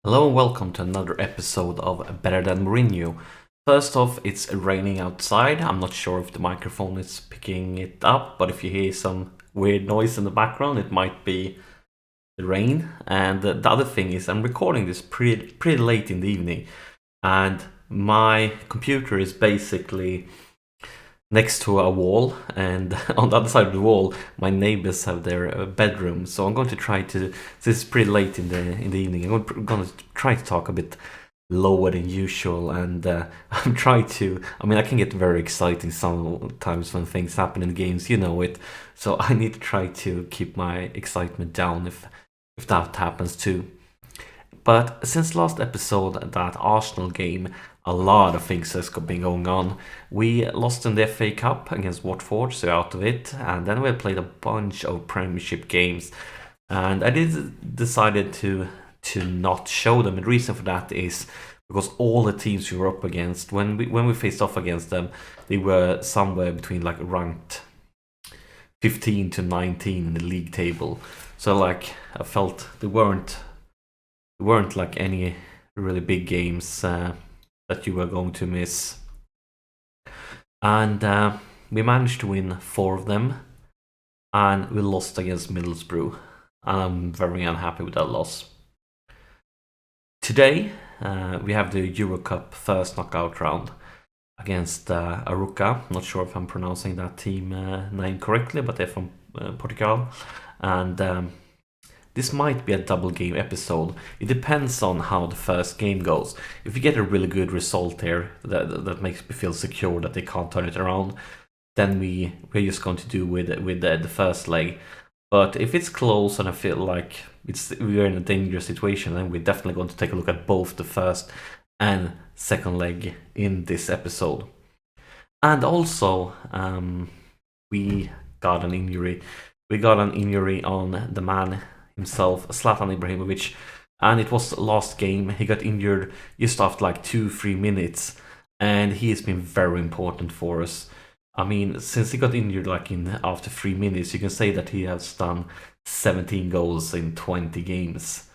Hello and welcome to another episode of Better Than Mourinho. First off, it's raining outside. I'm not sure if the microphone is picking it up, but if you hear some weird noise in the background, it might be the rain. And the other thing is, I'm recording this pretty late in the evening, and my computer is basically next to a wall, and on the other side of the wall my neighbors have their bedroom. So I'm going to try to, this is pretty late in the evening, I'm going to try to talk a bit lower than usual, and I'm trying to, I can get very exciting sometimes when things happen in games, you know it. So I need to try to keep my excitement down if that happens too. But since last episode, that Arsenal game, a lot of things has been going on. We lost in the FA Cup against Watford, so out of it, and then we played a bunch of Premiership games. And I decided to not show them. The reason for that is because all the teams we were up against, when we faced off against them, they were somewhere between like ranked 15 to 19 in the league table. So like I felt they weren't like any really big games that you were going to miss. And we managed to win 4 of them, and we lost against Middlesbrough. I'm very unhappy with that loss. Today, we have the Euro Cup first knockout round against Aruca. I'm not sure if I'm pronouncing that team name correctly, but they're from Portugal. And this might be a double game episode. It depends on how the first game goes. If you get a really good result here that makes me feel secure that they can't turn it around, then we're just going to do with the first leg. But if it's close and I feel like we're in a dangerous situation, then we're definitely going to take a look at both the first and second leg in this episode. And also, we got an injury. We got an injury on the man himself, Zlatan Ibrahimovic, and it was last game. He got injured just after like 2-3 minutes, and he has been very important for us. Since he got injured like after 3 minutes, you can say that he has done 17 goals in 20 games.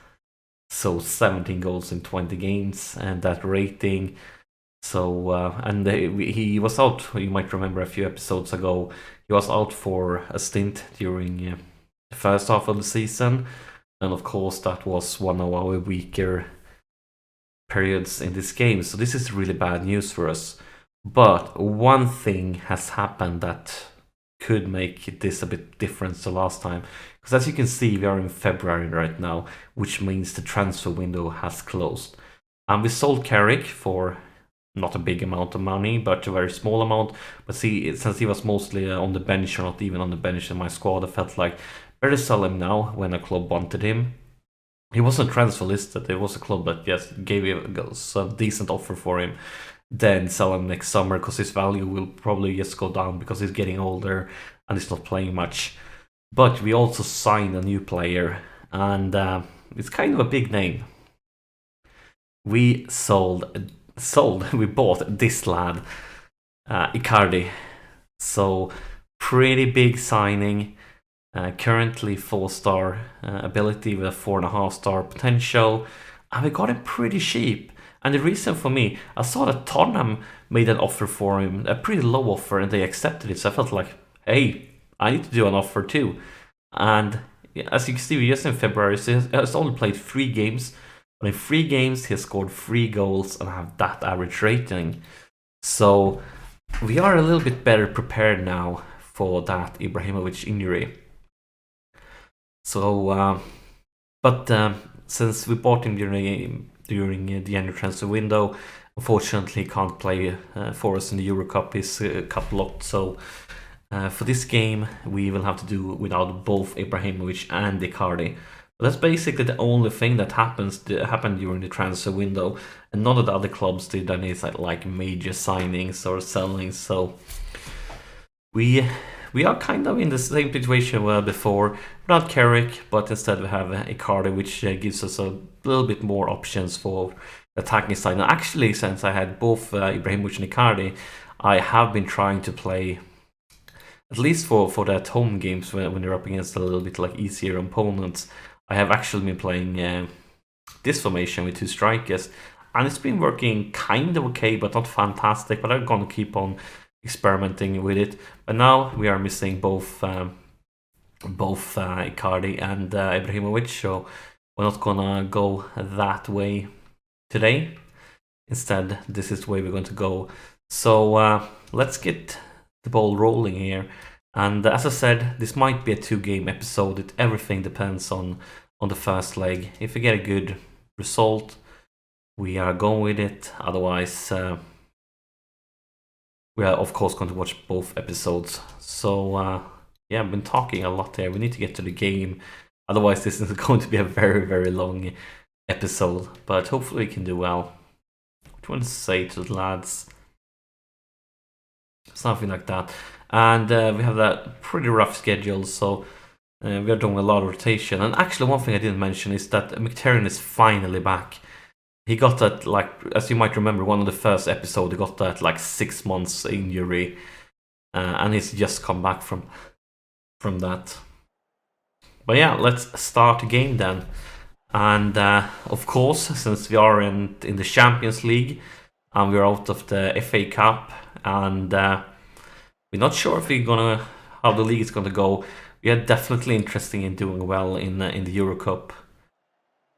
So 17 goals in 20 games, and that rating. So he was out. You might remember a few episodes ago, he was out for a stint during the first half of the season, and of course that was one of our weaker periods in this game. So this is really bad news for us. But one thing has happened that could make this a bit different to last time, because as you can see, we are in February right now, which means the transfer window has closed, and we sold Carrick for not a big amount of money, but a very small amount. But see, since he was mostly on the bench or not even on the bench in my squad, I felt like better sell him now when a club wanted him. He wasn't transfer listed. There was a club that just gave a decent offer for him. Then sell him next summer, because his value will probably just go down because he's getting older and he's not playing much. But we also signed a new player, and it's kind of a big name. We we bought this lad, Icardi. So pretty big signing. Currently 4-star ability with a 4.5-star potential, and we got him pretty cheap. And the reason for me, I saw that Tottenham made an offer for him, a pretty low offer, and they accepted it. So I felt like, hey, I need to do an offer too. And as you can see, we're just in February, so he has only played 3 games. But in 3 games, he has scored 3 goals and have that average rating. So we are a little bit better prepared now for that Ibrahimovic injury. So, since we bought him during the end of transfer window, unfortunately he can't play for us in the Euro Cup. He's cup locked. So for this game, we will have to do without both Ibrahimovic and Icardi. But that's basically the only thing that happened during the transfer window, and none of the other clubs did any like major signings or sellings. So we are kind of in the same situation we were before, without Carrick, but instead we have Icardi, which gives us a little bit more options for attacking side. And actually, since I had both Ibrahimovic and Icardi, I have been trying to play, at least for that home games when they're up against a little bit like easier opponents, I have actually been playing this formation with 2 strikers, and it's been working kind of okay, but not fantastic. But I'm gonna keep on experimenting with it. But now we are missing both Icardi and Ibrahimovic, so we're not gonna go that way today. Instead, this is the way we're going to go. So let's get the ball rolling here. And as I said, this might be a 2-game episode. Everything depends on the first leg. If we get a good result, we are going with it. Otherwise, we are of course going to watch both episodes. So yeah, I've been talking a lot there. We need to get to the game. Otherwise, this is going to be a very, very long episode. But hopefully we can do well. What do you want to say to the lads? Something like that. And we have that pretty rough schedule, so we are doing a lot of rotation. And actually, one thing I didn't mention is that Mkhitaryan is finally back. He got that, like, as you might remember, one of the first episodes, he got that, like, 6 months injury. And he's just come back from that. But yeah, let's start the game then. And of course, since we are in the Champions League, and we're out of the FA Cup, and we're not sure if how the league is gonna go. We are definitely interested in doing well in the Euro Cup,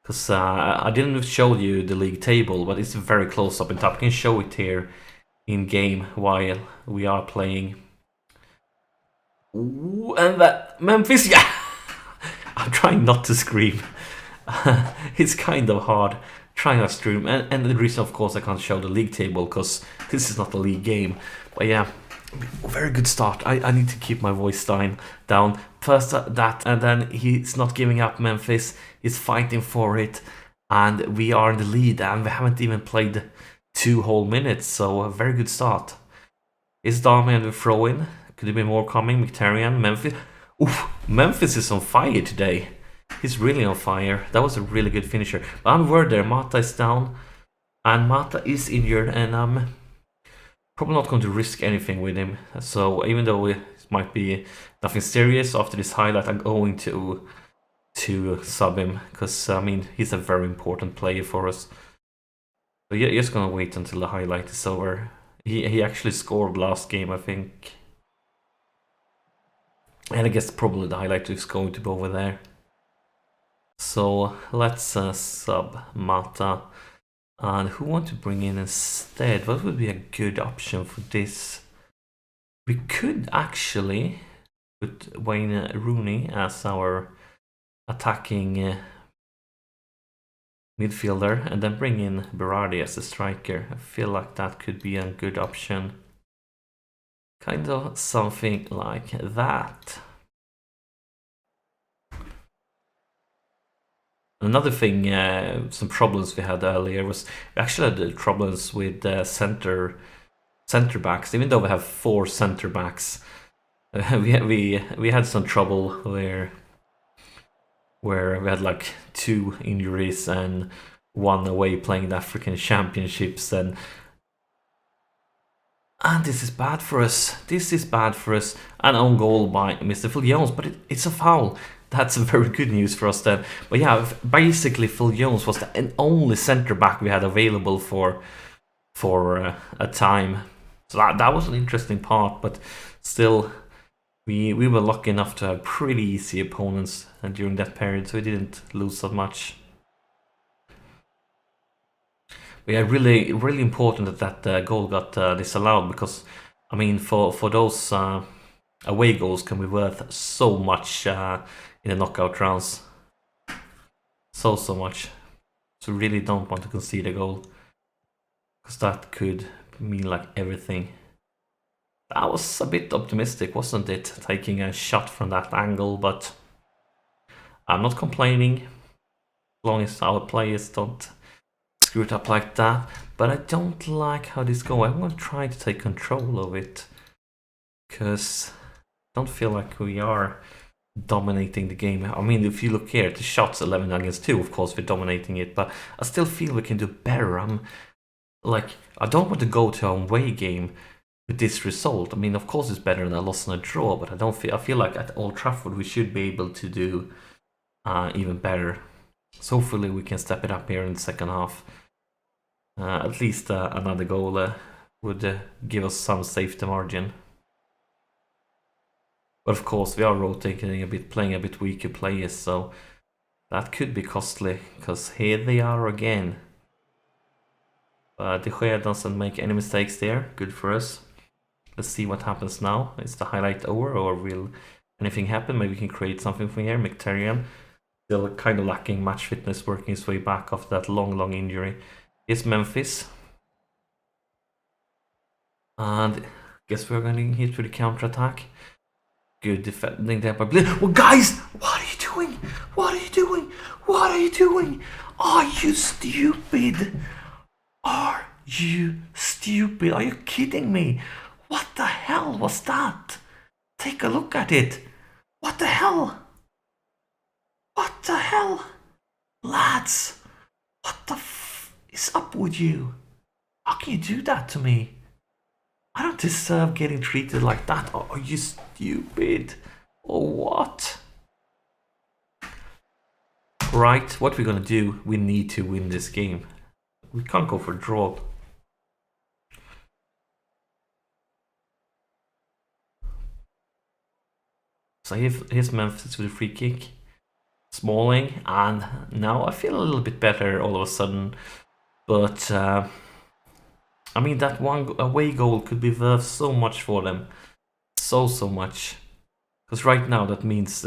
because I didn't show you the league table, but it's very close up in top. I can show it here in game while we are playing. Ooh, and that Memphis, yeah. I'm trying not to scream. It's kind of hard trying not to scream, and the reason, of course, I can't show the league table because this is not a league game. But yeah. Very good start. I need to keep my voice down. First that, and then he's not giving up. Memphis is fighting for it, and we are in the lead, and we haven't even played 2 whole minutes, so a very good start. Is Damian the throw-in? Could there be more coming? Mkhitaryan, Memphis. Oof, Memphis is on fire today. He's really on fire. That was a really good finisher. But I'm worried there. Mata is down, and Mata is injured, and I'm probably not going to risk anything with him. So even though it might be nothing serious after this highlight, I'm going to sub him, because I mean, he's a very important player for us. So yeah, just gonna wait until the highlight is over. He actually scored last game, I think, and I guess probably the highlight is going to be over there. So let's sub Mata. And who want to bring in instead? What would be a good option for this? We could actually put Wayne Rooney as our attacking midfielder, and then bring in Berardi as a striker. I feel like that could be a good option. Kind of something like that. Another thing, some problems we had earlier was we actually had problems with center backs. Even though we have 4 center backs, we had some trouble where we had like 2 injuries and 1 away playing the African Championships, and this is bad for us. This is bad for us. An own goal by Mr. Phil Jones, but it's a foul. That's very good news for us then. But yeah, basically Phil Jones was the only centre back we had available for a time. So that was an interesting part, but still, we were lucky enough to have pretty easy opponents during that period, so we didn't lose that much. But yeah, really, really important that goal got disallowed, because I mean, for those away goals can be worth so much in the knockout rounds. So much. So really don't want to concede a goal, because that could mean like everything. That was a bit optimistic, wasn't it? Taking a shot from that angle, but I'm not complaining as long as our players don't screw it up like that. But I don't like how this goes. I'm going to try to take control of it, because I don't feel like we are dominating the game. I mean, if you look here at the shots 11 against 2, of course we're dominating it, but I still feel we can do better. I don't want to go to an away game with this result. I mean, of course it's better than a loss and a draw, but I feel like at Old Trafford we should be able to do even better. So hopefully we can step it up here in the second half. At least another goal would give us some safety margin. But of course we are rotating a bit, playing a bit weaker players, so that could be costly, because here they are again. De Gea doesn't make any mistakes there, good for us. Let's see what happens now. Is the highlight over, or will anything happen? Maybe we can create something from here. Mkhitaryan still kind of lacking match fitness, working his way back after that long injury. Is Memphis. And guess we're going to hit with the counter-attack. Good defending there by Blitz. Well, guys, what are you doing? What are you doing? What are you doing? Are you stupid? Are you stupid? Are you kidding me? What the hell was that? Take a look at it. What the hell? What the hell? Lads, what the f is up with you? How can you do that to me? I don't deserve getting treated like that. Are you stupid? Or what? Right, what we're gonna do, we need to win this game. We can't go for a draw. So here's Memphis with a free kick. Smalling, and now I feel a little bit better all of a sudden. But I mean, that one away goal could be worth so much for them. So much. Because right now that means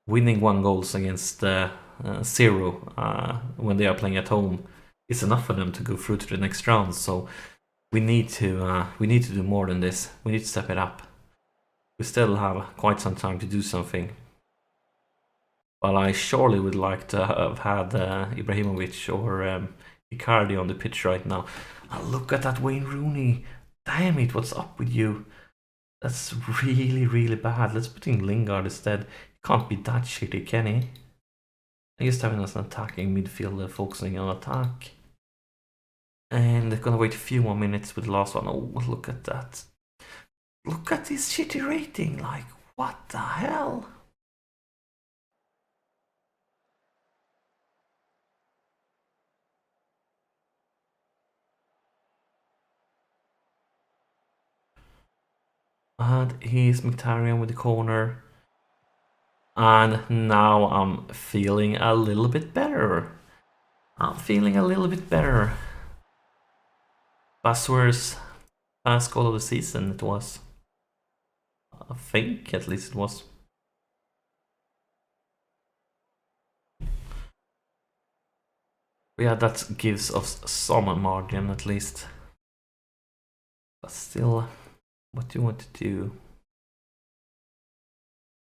winning 1 goal against 0 when they are playing at home is enough for them to go through to the next round. So we need to do more than this. We need to step it up. We still have quite some time to do something. But I surely would like to have had Ibrahimovic or Icardi on the pitch right now. And look at that Wayne Rooney. Damn it, what's up with you? That's really bad. Let's put in Lingard instead. He can't be that shitty, can he? I used to having us an attacking midfielder focusing on attack. And they're gonna wait a few more minutes with the last one. Oh, look at that. Look at this shitty rating. Like, what the hell? And here's Mkhitaryan with the corner. And now I'm feeling a little bit better. Baswer's first goal of the season it was. I think at least it was. Yeah, that gives us some margin at least. But still, what do you want to do?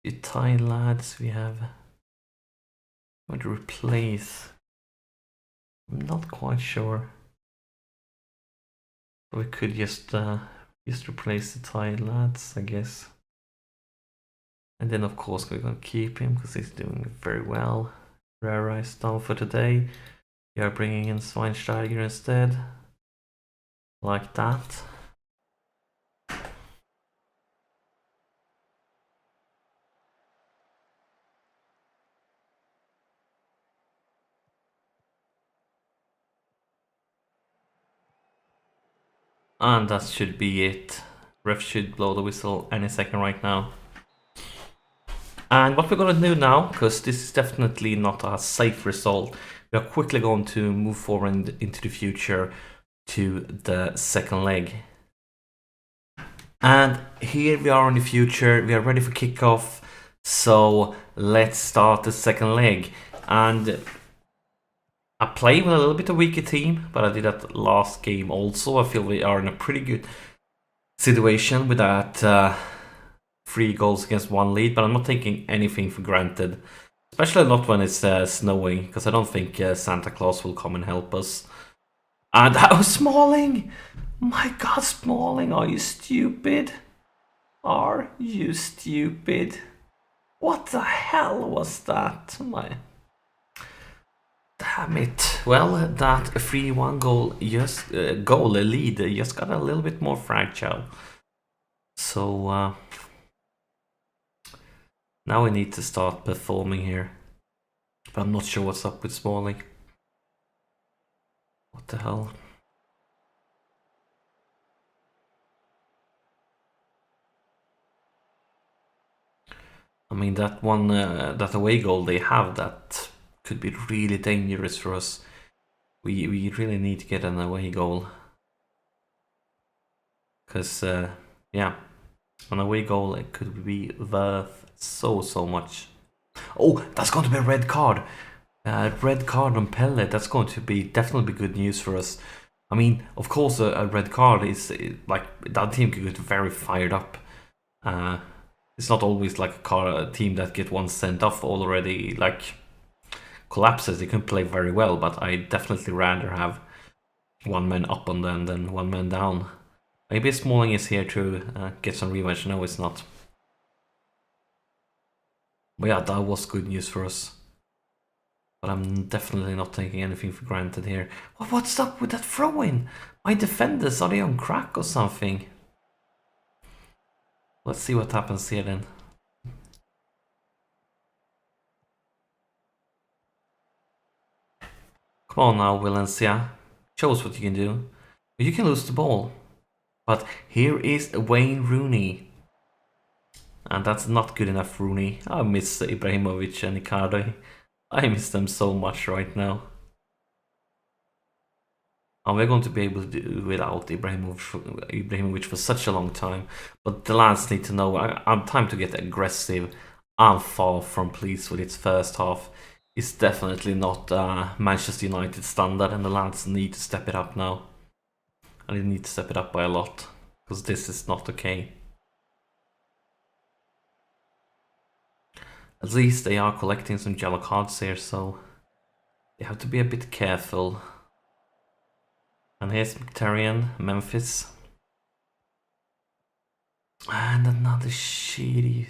The Thai lads we have. Want to replace? I'm not quite sure. We could just replace the Thai lads, I guess. And then of course we're gonna keep him because he's doing very well. Rara is down for today. We are bringing in Schweinsteiger instead. Like that. And that should be it. Ref should blow the whistle any second right now. And what we're gonna do now, because this is definitely not a safe result, we are quickly going to move forward into the future to the second leg. And here we are in the future, we are ready for kickoff, so let's start the second leg. And I play with a little bit of weaker team, but I did that last game also. I feel we are in a pretty good situation with that 3 goals against 1 lead, but I'm not taking anything for granted. Especially not when it's snowing, because I don't think Santa Claus will come and help us. And Smalling! My god, Smalling, are you stupid? Are you stupid? What the hell was that? Damn it. Well, that 3-1 goal lead just got a little bit more fragile. So now we need to start performing here. But I'm not sure what's up with Smalling. What the hell? I mean, that one, that away goal they have, that could be really dangerous for us. We really need to get an away goal. Because, yeah, an away goal, it could be worth so much. Oh, that's going to be a red card. Red card on Pelle, that's going to be definitely be good news for us. I mean, of course, a red card is like that team could get very fired up. It's not always like a team that get one sent off already like collapses. They can play very well, but I definitely rather have one man up on them than one man down. Maybe Smalling is here to get some revenge. No, it's not. But yeah, that was good news for us. But I'm definitely not taking anything for granted here. What's up with that throw-in? My defenders, are they on crack or something? Let's see what happens here then. Come on now, Valencia. Show us what you can do. You can lose the ball. But here is Wayne Rooney. And that's not good enough, Rooney. I miss Ibrahimovic and Icardi. I miss them so much right now. And we're going to be able to do without Ibrahimovic for such a long time. But the lads need to know I'm time to get aggressive. I'm far from pleased with its first half. It's definitely not Manchester United standard, and the lads need to step it up now. And they need to step it up by a lot, because this is not okay. At least they are collecting some yellow cards here, so they have to be a bit careful. And here's Mkhitaryan, Memphis. And another shitty...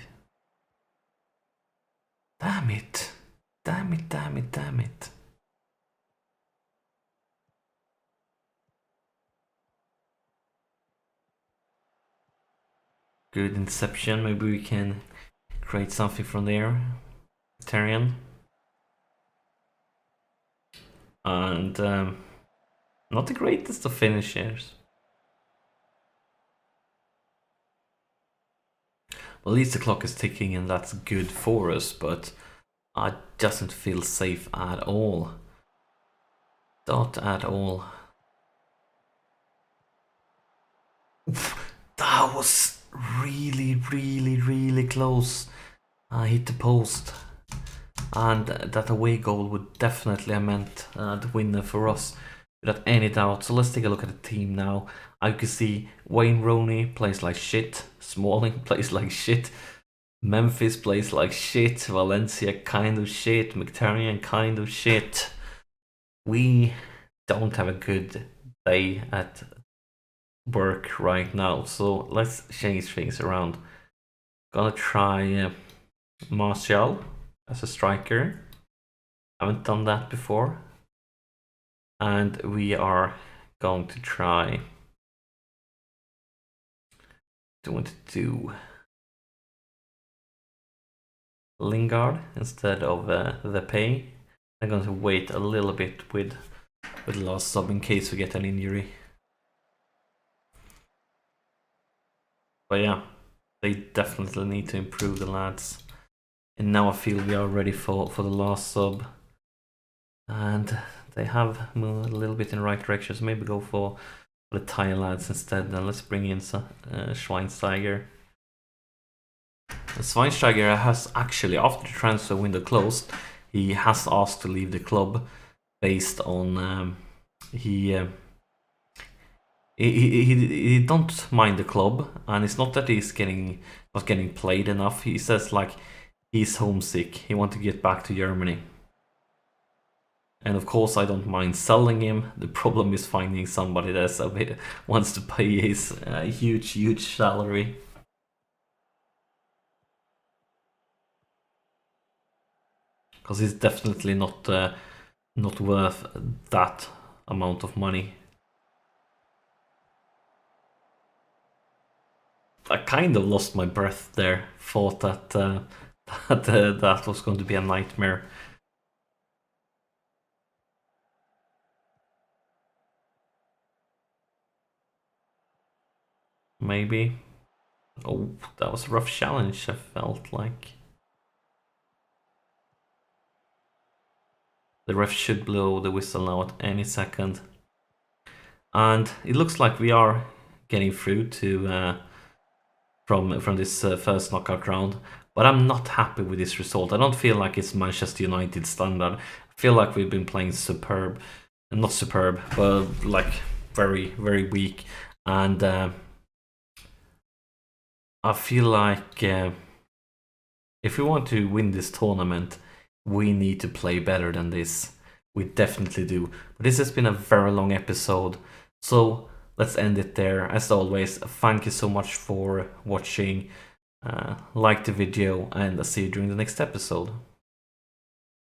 Damn it. Damn it, damn it, damn it. Good inception, maybe we can create something from there. Mkhitaryan. And not the greatest of finishers. Well, at least the clock is ticking and that's good for us, but it doesn't feel safe at all. Not at all. That was really close. I hit the post. And that away goal would definitely have meant the winner for us, without any doubt. So let's take a look at the team now. I can see Wayne Rooney plays like shit. Smalling plays like shit. Memphis plays like shit. Valencia kind of shit. Mkhitaryan kind of shit. We don't have a good day at work right now, so let's change things around. Gonna try Martial as a striker. Haven't done that before. And we are going to try do Lingard instead of the pay. I'm going to wait a little bit with the last sub in case we get an injury. But yeah, they definitely need to improve, the lads. And now I feel we are ready for the last sub. And they have moved a little bit in the right direction, so maybe go for the Thai lads instead. Then let's bring in Schweinsteiger. Schweinsteiger has actually, after the transfer window closed, he has asked to leave the club based on he don't mind the club, and it's not that he's not getting played enough. He says like he's homesick. He wants to get back to Germany. And of course, I don't mind selling him. The problem is finding somebody that wants to pay his huge salary. Because he's definitely not worth that amount of money. I kind of lost my breath there. Thought that that was going to be a nightmare. maybe. Oh, that was a rough challenge, I felt like. The ref should blow the whistle now at any second. And it looks like we are getting through to from this first knockout round. But I'm not happy with this result. I don't feel like it's Manchester United standard. I feel like we've been playing superb. Not superb, but like very, very weak. And I feel like if we want to win this tournament, we need to play better than this. We definitely do. But this has been a very long episode, so let's end it there. As always, thank you so much for watching. Like the video, and I'll see you during the next episode.